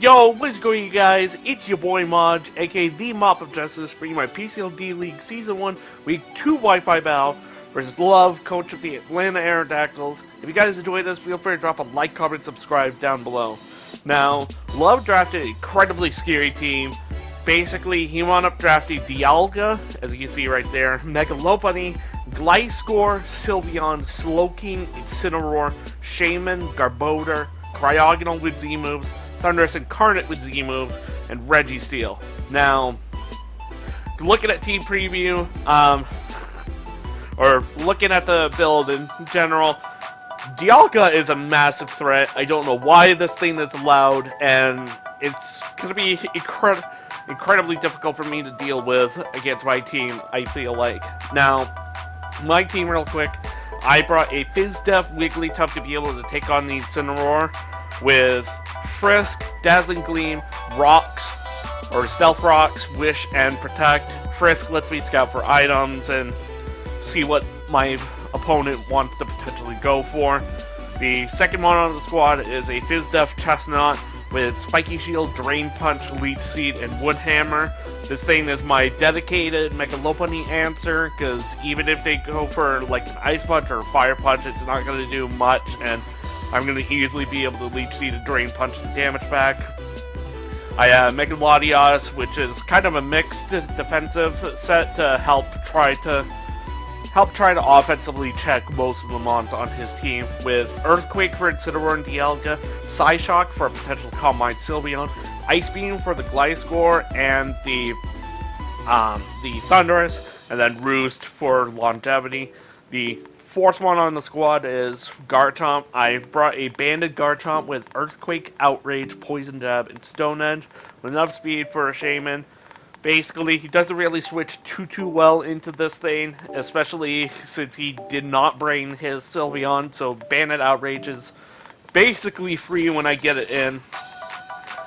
Yo, what's going on, you guys? It's your boy Maj, aka the Mop of Justice, bringing my PCL D-League Season 1 Week 2 Wi-Fi battle versus Love, coach of the Atlanta Aerodactyls. If you guys enjoy this, feel free to drop a like, comment, subscribe down below. Now, Love drafted an incredibly scary team. Basically, he wound up drafting Dialga, as you can see right there, Megalopony, Gliscor, Sylveon, Slowking, Incineroar, Shaman, Garbodor, Cryogonal with Z moves, Thundurus Incarnate with Z moves, and Registeel. Now, looking at team preview, or looking at the build in general, Dialga is a massive threat. I don't know why this thing is allowed, and it's going to be incredibly difficult for me to deal with against my team, I feel like. Now, my team real quick, I brought a FizzDef Wigglytuff to be able to take on the Incineroar with Frisk, Dazzling Gleam, Rocks, or Stealth Rocks, Wish, and Protect. Frisk lets me scout for items and see what my opponent wants to potentially go for. The second one on the squad is a FizzDef Chestnut with Spiky Shield, Drain Punch, Leech Seed, and Wood Hammer. This thing is my dedicated Megalopony answer, because even if they go for like an Ice Punch or Fire Punch, it's not going to do much, and I'm going to easily be able to Leech Seed and Drain Punch the damage back. I have Megalodios, which is kind of a mixed defensive set to help try to offensively check most of the mons on his team, with Earthquake for Incineroar and Dialga, Psyshock for a potential Combine Sylveon, Ice Beam for the Gliscor and the Thundurus, and then Roost for longevity. The fourth one on the squad is Garchomp. I brought a banded Garchomp with Earthquake, Outrage, Poison Jab, and Stone Edge, with enough speed for a Shaman. Basically, he doesn't really switch too well into this thing, especially since he did not brain his Sylveon, so Banded Outrage is basically free when I get it in.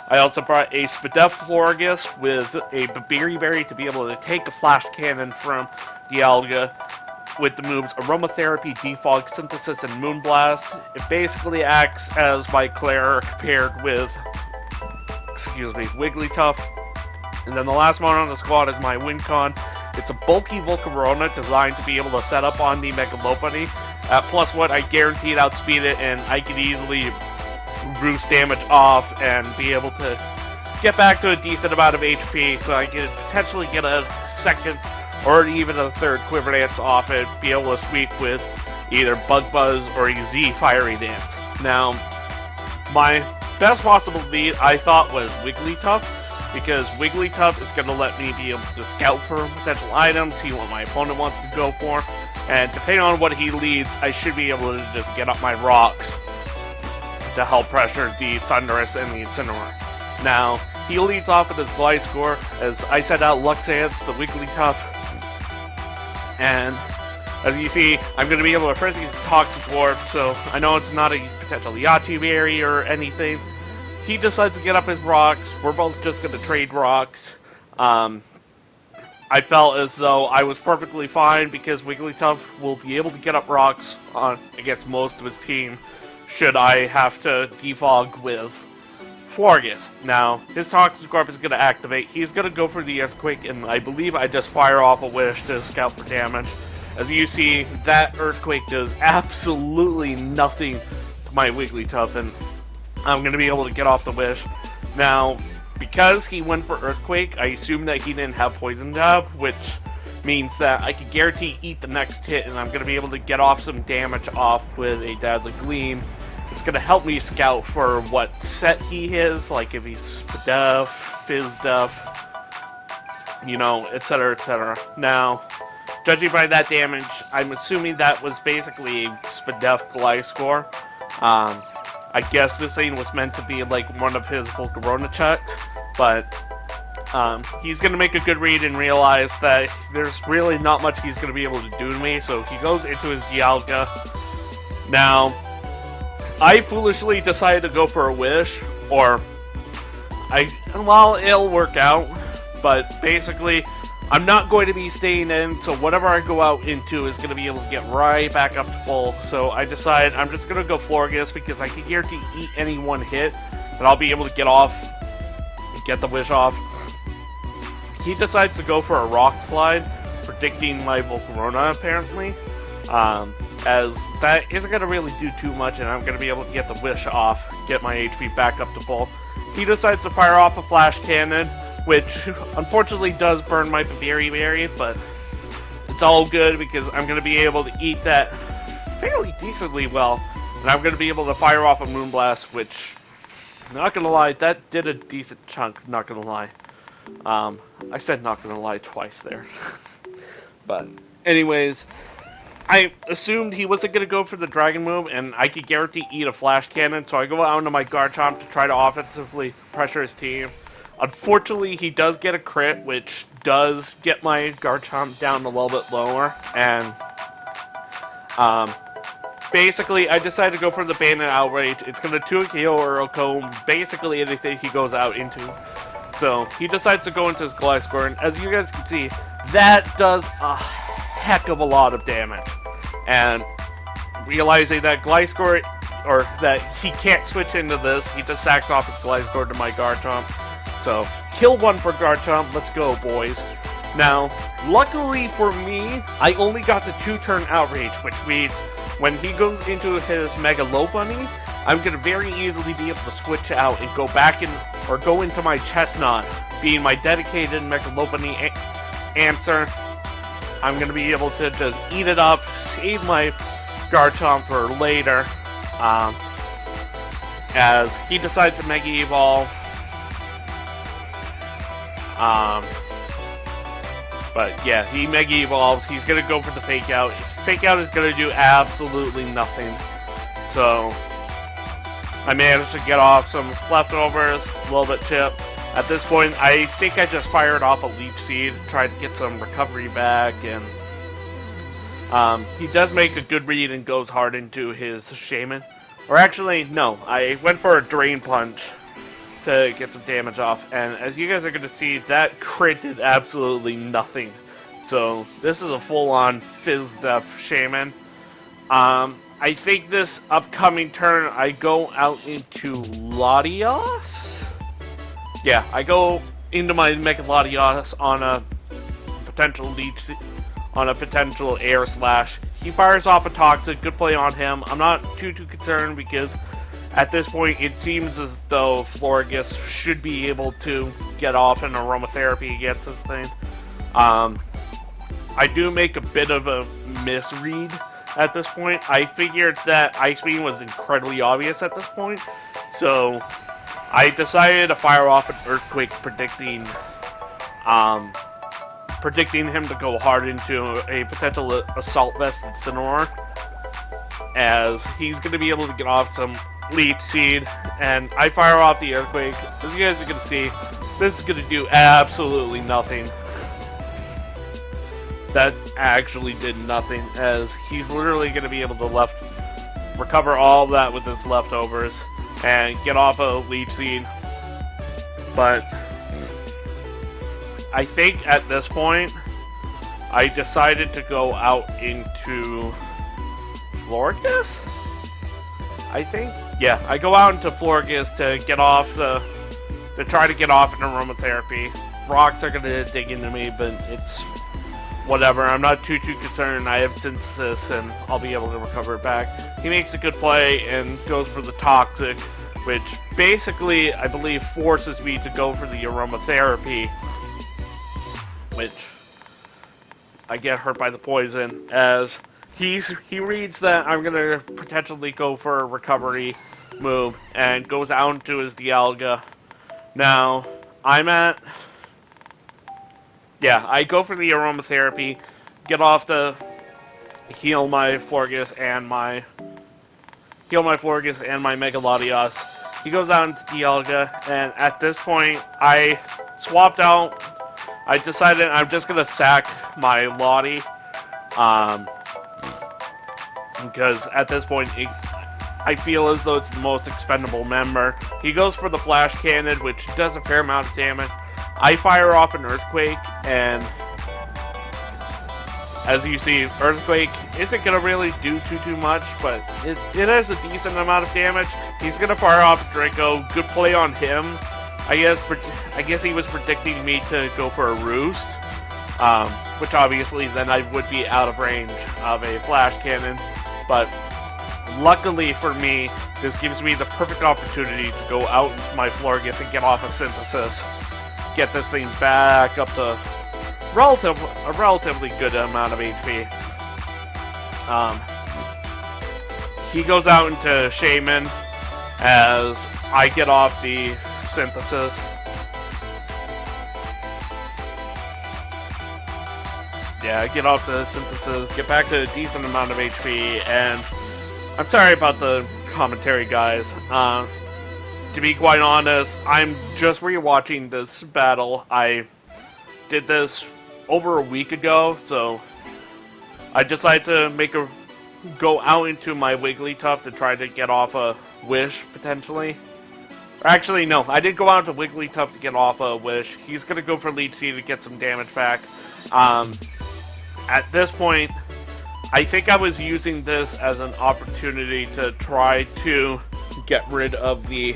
I also brought a Spadef Florges with a Babiri Berry to be able to take a Flash Cannon from Dialga with the moves Aromatherapy, Defog, Synthesis, and Moonblast. It basically acts as my Claire paired with, Wigglytuff. And then the last one on the squad is my Wincon. It's a bulky Volcarona designed to be able to set up on the Megalopony. At +1, I guaranteed outspeed it, and I could easily roost damage off and be able to get back to a decent amount of HP, so I could potentially get a second or even a third Quiver Dance off it, be able to sweep with either Bug Buzz or a Z Fiery Dance. Now, my best possible lead I thought was Wigglytuff, because Wigglytuff is going to let me be able to scout for potential items, see what my opponent wants to go for, and depending on what he leads, I should be able to just get up my rocks to help pressure the Thundurus and the Incineroar. Now, he leads off with his Gliscor, as I sent out Luxance, the Wigglytuff, and as you see, I'm going to be able to first use Toxic Orb, so I know it's not a potential Yachi Berry or anything. He decides to get up his rocks. We're both just going to trade rocks. I felt as though I was perfectly fine because Wigglytuff will be able to get up rocks against most of his team should I have to defog with Florges. Now, his Toxic Orb is going to activate. He's going to go for the Earthquake, and I believe I just fire off a Wish to scout for damage. As you see, that Earthquake does absolutely nothing to my Wigglytuff, and I'm going to be able to get off the Wish. Now, because he went for Earthquake, I assume that he didn't have Poison Jab, which means that I can guarantee eat the next hit, and I'm going to be able to get off some damage off with a Dazzling Gleam. It's going to help me scout for what set he is, like if he's Spadef, FizzDef, etc, etc. Now, judging by that damage, I'm assuming that was basically a Spadef Gliscor. I guess this thing was meant to be like one of his Volcarona checks, but he's going to make a good read and realize that there's really not much he's going to be able to do to me, so he goes into his Dialga. Now, I foolishly decided to go for a Wish, or it'll work out, but basically, I'm not going to be staying in, so whatever I go out into is going to be able to get right back up to full. So I decided I'm just going to go Florges because I can guarantee eat any one hit, and I'll be able to get off get the wish off. He decides to go for a rock slide, predicting my Volcarona apparently, as that isn't going to really do too much and I'm going to be able to get the wish off, get my HP back up to full. He decides to fire off a flash cannon, which unfortunately does burn my berry, but it's all good because I'm going to be able to eat that fairly decently well, and I'm going to be able to fire off a Moonblast, which, not going to lie, that did a decent chunk, not going to lie. I said not going to lie twice there. But anyways, I assumed he wasn't going to go for the dragon move, and I could guarantee eat a flash cannon, so I go out into my Garchomp to try to offensively pressure his team. Unfortunately, he does get a crit, which does get my Garchomp down a little bit lower, and basically I decided to go for the Bandit Outrage. It's going to 2-KO or comb basically anything he goes out into. So he decides to go into his Gliscor, and as you guys can see, that does a heck of a lot of damage. And realizing that Gliscor, or that he can't switch into this, he just sacks off his Gliscor to my Garchomp. So kill one for Garchomp, let's go boys. Now, luckily for me, I only got the 2-turn Outrage, which means when he goes into his Mega Lopunny, I'm going to very easily be able to switch out and go back in, or go into my Chestnut, being my dedicated Mega Lopunny answer. I'm going to be able to just eat it up, save my Garchomp for later, as he decides to Mega Evolve. But yeah, he Mega Evolves. He's going to go for the Fake Out. Fake Out is going to do absolutely nothing. So I managed to get off some leftovers, a little bit chip. At this point, I think I just fired off a Leech Seed, tried to get some recovery back, and he does make a good read and goes hard into his Shaman. Or actually, no, I went for a Drain Punch to get some damage off, and as you guys are going to see, that crit did absolutely nothing. So this is a full-on Fizz-Def Shaman. I think this upcoming turn, I go out into Latios? Yeah, I go into my Mega Latios on a potential Leech, on a potential Air Slash. He fires off a Toxic, good play on him. I'm not too concerned because at this point it seems as though Florges should be able to get off an Aromatherapy against this thing. I do make a bit of a misread at this point. I figured that Ice Beam was incredibly obvious at this point, so I decided to fire off an Earthquake, predicting him to go hard into a potential Assault Vest and Incineroar, as he's going to be able to get off some Leech Seed, and I fire off the Earthquake. As you guys are going to see, this is going to do absolutely nothing. That actually did nothing, as he's literally going to be able to recover all of that with his leftovers and get off a Leech Seed. But I think at this point, I decided to go out into Florges? I think? Yeah, I go out into Florges to get off to try to get off an Aromatherapy. Rocks are going to dig into me, but it's whatever. I'm not too concerned. I have Synthesis, and I'll be able to recover it back. He makes a good play and goes for the Toxic, which basically, I believe, forces me to go for the Aromatherapy, which I get hurt by the poison, as he reads that I'm going to potentially go for a recovery move and goes out into his Dialga. Now, I go for the Aromatherapy, get off to heal my Florges and my Mega Latios. He goes out into Dialga, and at this point, I swapped out. I decided I'm just gonna sack my Lottie, because at this point, I feel as though it's the most expendable member. He goes for the Flash Cannon, which does a fair amount of damage. I fire off an Earthquake, and as you see, Earthquake isn't going to really do too much, but it has a decent amount of damage. He's going to fire off a Draco. Good play on him, I guess he was predicting me to go for a roost, which obviously then I would be out of range of a flash cannon, but luckily for me, this gives me the perfect opportunity to go out into my Florgus and get off a synthesis, get this thing back up to a relatively good amount of HP. He goes out into Shaman as I get off the synthesis. Yeah, I get off the synthesis, get back to a decent amount of HP, and I'm sorry about the commentary, guys. To be quite honest, I'm just rewatching this battle. I did this over a week ago, so I decided to go out into my Wigglytuff to try to get off a Wish, potentially. Actually, no, I did go out to Wigglytuff to get off a Wish. He's gonna go for Leech Seed to get some damage back. At this point, I think I was using this as an opportunity to try to get rid of the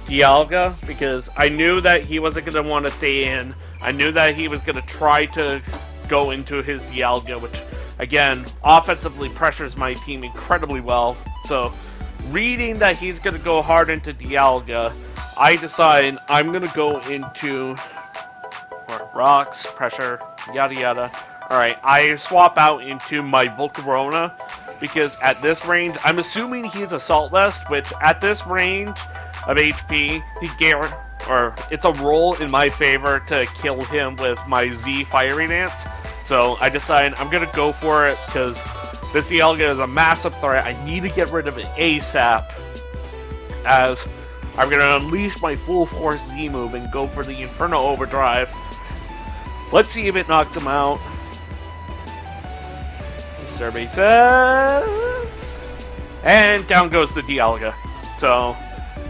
Dialga, because I knew that he wasn't going to want to stay in. I knew that he was going to try to go into his Dialga, which, again, offensively pressures my team incredibly well. So, reading that he's going to go hard into Dialga, I decide I'm going to go into rocks, pressure, yada yada. Alright, I swap out into my Volcarona, because at this range, I'm assuming he's Assault Vest, which at this range of HP, it's a roll in my favor to kill him with my Z Fiery Dance. So I decide I'm going to go for it, because this Dialga is a massive threat. I need to get rid of it ASAP, as I'm going to unleash my full force Z move and go for the Inferno Overdrive. Let's see if it knocks him out. Survey says, and down goes the Dialga. So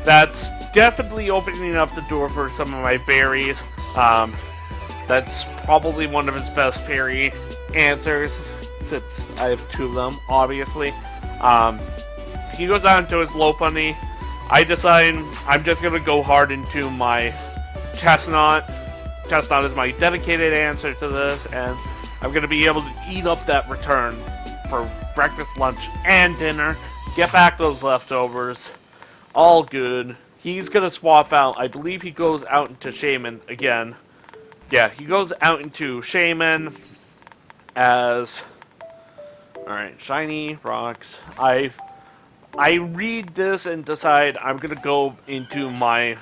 that's definitely opening up the door for some of my berries. That's probably one of his best fairy answers, since I have two of them, obviously. He goes out into his Lopunny. I decide I'm just going to go hard into my Chestnut. Chestnut is my dedicated answer to this, and I'm going to be able to eat up that return for breakfast, lunch, and dinner. Get back those leftovers. All good. He's going to swap out. I believe he goes out into Shaman again. Yeah, he goes out into Shaman as... Alright, shiny rocks. I read this and decide I'm going to go into my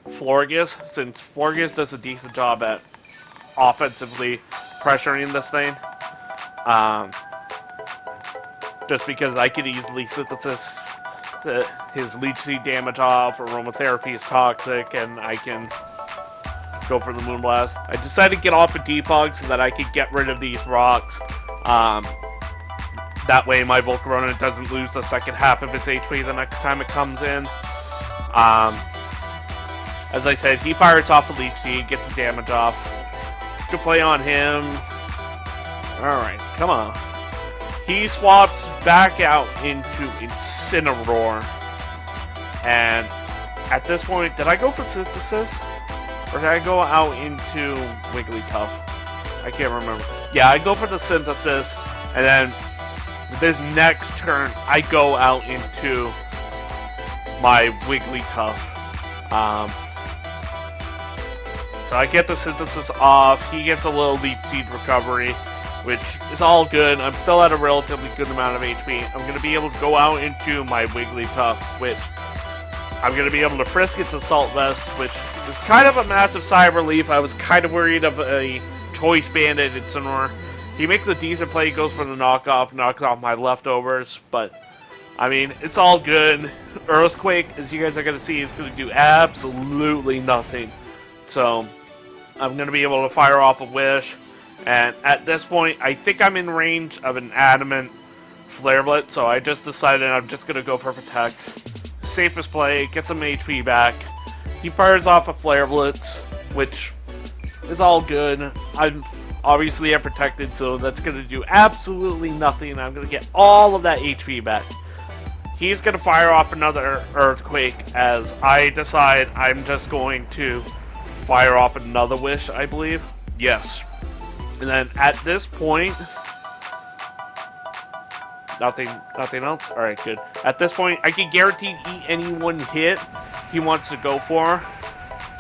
Florgus, since Florgus does a decent job at offensively pressuring this thing. Just because I could easily synthesis his Leech Seed damage off, Aromatherapy is toxic, and I can go for the Moonblast. I decided to get off a Defog so that I could get rid of these rocks. That way my Volcarona doesn't lose the second half of its HP the next time it comes in. As I said, he fires off a Leech Seed, gets some damage off. Good play on him. Alright, come on. He swaps back out into Incineroar. And at this point, did I go for Synthesis? Or did I go out into Wigglytuff? I can't remember. Yeah, I go for the Synthesis, and then this next turn, I go out into my Wigglytuff. So I get the Synthesis off, he gets a little Leech Seed recovery, which is all good. I'm still at a relatively good amount of HP. I'm going to be able to go out into my Wigglytuff, which I'm going to be able to frisk its Assault Vest, which is kind of a massive sigh of relief. I was kind of worried of a Choice Bandit Incineroar. He makes a decent play, goes for the knockoff, knocks off my leftovers, but I mean, it's all good. Earthquake, as you guys are going to see, is going to do absolutely nothing. So I'm going to be able to fire off a Wish. And at this point, I think I'm in range of an Adamant Flare Blitz, so I just decided I'm just going to go for Protect. Safest play, get some HP back. He fires off a Flare Blitz, which is all good. I'm obviously protected, so that's going to do absolutely nothing. I'm going to get all of that HP back. he's going to fire off another Earthquake as I decide I'm just going to fire off another Wish, I believe. Yes. And then at this point, nothing else? Alright, good. At this point, I can guarantee eat any one hit he wants to go for.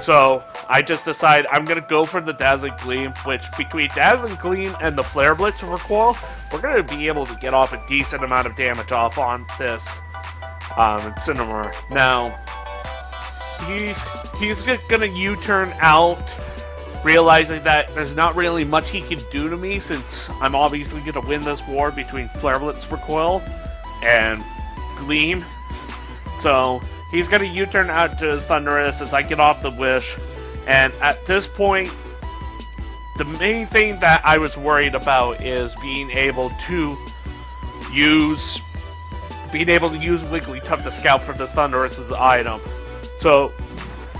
So, I just decide I'm going to go for the Dazzling Gleam, which between Dazzling Gleam and the Flare Blitz recoil, we're going to be able to get off a decent amount of damage off on this Incineroar. Now, he's just going to U-turn out, realizing that there's not really much he can do to me since I'm obviously going to win this war between Flare Blitz recoil and Gleam. So, he's going to U-turn out to his Thundurus as I get off the Wish. And at this point, the main thing that I was worried about is being able to use Wigglytuff to scout for this Thundurus' item. So,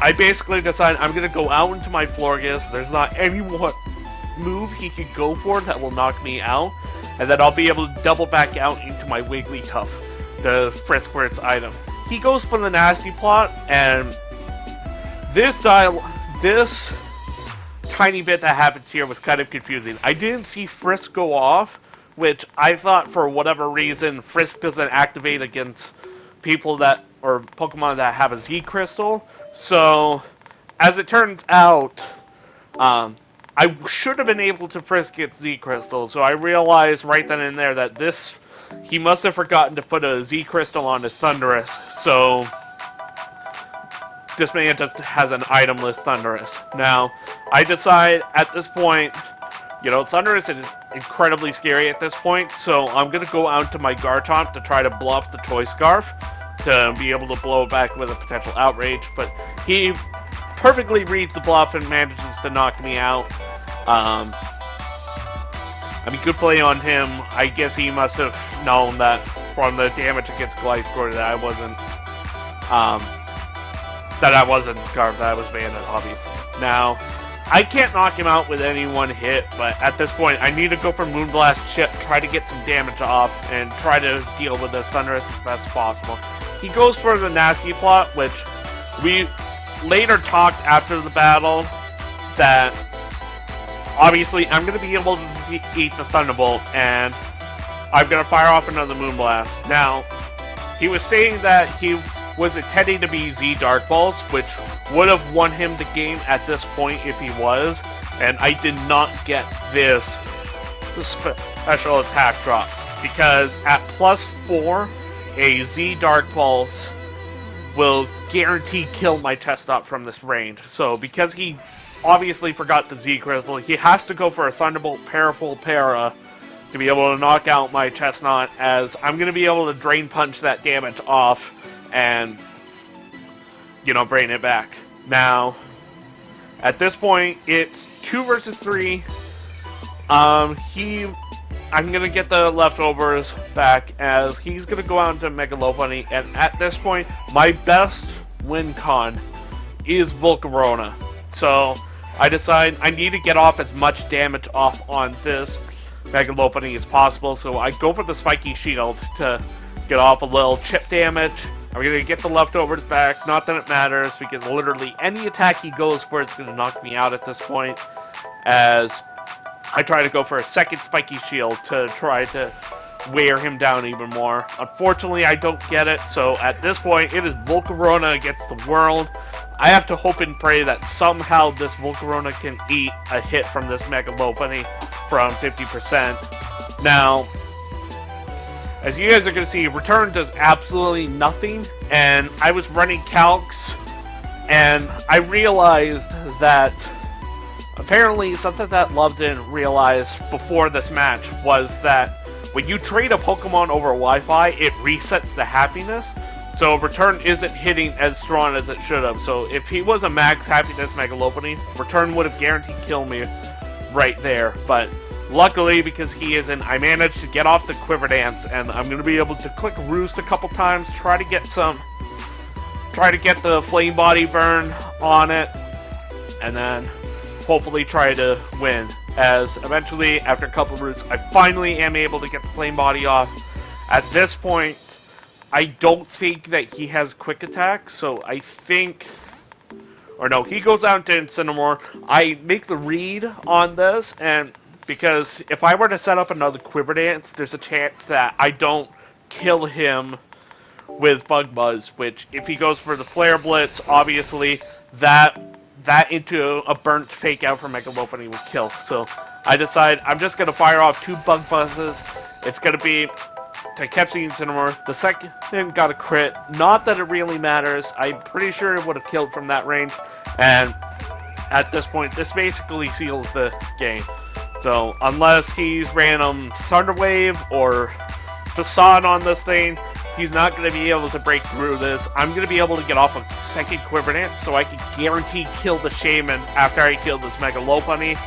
I basically decided I'm going to go out into my Florges. There's not any more move he could go for that will knock me out. And then I'll be able to double back out into my Wigglytuff to frisk for its item. He goes for the Nasty Plot, and this tiny bit that happens here was kind of confusing. I didn't see Frisk go off, which I thought for whatever reason Frisk doesn't activate against people that, or Pokemon that have a Z Crystal. So, as it turns out, I should have been able to Frisk its Z Crystal, so I realized right then and there that he must have forgotten to put a Z Crystal on his Thundurus, so this man just has an itemless Thundurus. Now, I decide at this point, Thundurus is incredibly scary at this point, so I'm going to go out to my Garchomp to try to bluff the Choice Scarf to be able to blow it back with a potential Outrage, but he perfectly reads the bluff and manages to knock me out. Good play on him. I guess he must have known that from the damage against Gliscor that I wasn't Scarf, that I was Bandit, obviously. Now, I can't knock him out with any one hit, but at this point, I need to go for Moonblast Chip, try to get some damage off, and try to deal with this Thundurus as best as possible. He goes for the Nasty Plot, which we later talked after the battle that obviously I'm going to be able to eat the Thunderbolt, and I'm going to fire off another Moonblast. Now, he was saying that he was intending to be Z Dark Balls, which would have won him the game at this point if he was, and I did not get this special attack drop, because at +4, a Z Dark Pulse will guarantee kill my Chestnut from this range. So because he obviously forgot the Z Crystal, he has to go for a Thunderbolt Parafull Para to be able to knock out my Chestnut, as I'm going to be able to Drain Punch that damage off and, bring it back. Now, at this point, it's 2 versus 3. I'm going to get the leftovers back as he's going to go out into Mega Lopunny, and at this point, my best win con is Volcarona. So, I decide I need to get off as much damage off on this Mega Lopunny as possible, so I go for the Spiky Shield to get off a little chip damage. I'm going to get the leftovers back, not that it matters, because literally any attack he goes for is going to knock me out at this point, as I try to go for a second Spiky Shield to try to wear him down even more. Unfortunately, I don't get it, so at this point, it is Volcarona against the world. I have to hope and pray that somehow this Volcarona can eat a hit from this Mega Lopunny from 50%. Now, as you guys are going to see, Return does absolutely nothing, and I was running calcs, and I realized that apparently something that Love didn't realize before this match was that when you trade a Pokemon over Wi-Fi, it resets the happiness, so Return isn't hitting as strong as it should have. So if he was a max happiness Mega Lopunny, Return would have guaranteed kill me right there, but luckily, because he isn't, I managed to get off the Quiver Dance, and I'm going to be able to click Roost a couple times, try to get the Flame Body burn on it, and then hopefully try to win. As eventually, after a couple of Roosts, I finally am able to get the Flame Body off. At this point, I don't think that he has quick attack, so I think... Or no, he goes out to Incineroar. I make the read on this, and because if I were to set up another Quiver Dance, there's a chance that I don't kill him with Bug Buzz, which if he goes for the Flare Blitz, obviously that into a burnt fake out from Mega Lopunny would kill. So I decide I'm just going to fire off 2 Bug Buzzes. It's going to be to catch the Incineroar. The second got a crit. Not that it really matters. I'm pretty sure it would have killed from that range. And at this point, this basically seals the game. So unless he's random Thunder Wave or Facade on this thing, he's not going to be able to break through this. I'm going to be able to get off a second Quiver Dance, so I can guarantee kill the Shaman after I kill this Mega Lopunny.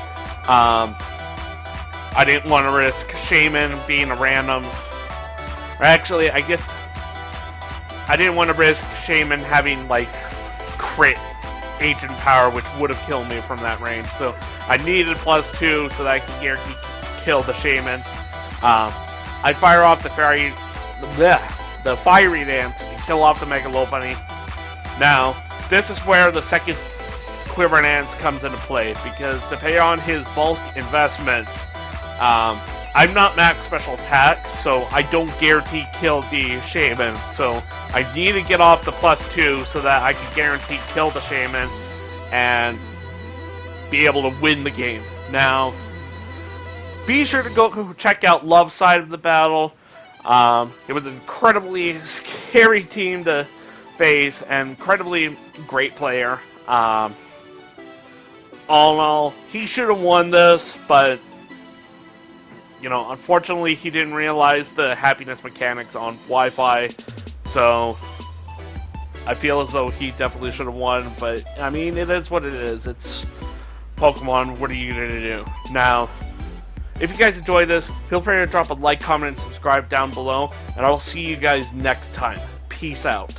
I didn't want to risk Shaman being a random... Or actually, I guess... I didn't want to risk Shaman having, like, crit Ancient Power, which would have killed me from that range. So I needed +2 so that I can guarantee kill the Shaman. I fire off the Fiery Dance and kill off the Mega Lopunny. Now, this is where the second Quiver Dance comes into play, because depending on his bulk investment, I'm not max special attack, so I don't guarantee kill the Shaman. So I need to get off the +2 so that I can guarantee kill the Shaman and be able to win the game. Now, be sure to go check out Love's side of the battle. It was an incredibly scary team to face, and incredibly great player. All in all, he should have won this, but you know, unfortunately, he didn't realize the happiness mechanics on Wi-Fi, so I feel as though he definitely should have won, but I mean, it is what it is. It's Pokemon, what are you going to do? Now, if you guys enjoyed this, feel free to drop a like, comment, and subscribe down below, and I'll see you guys next time. Peace out.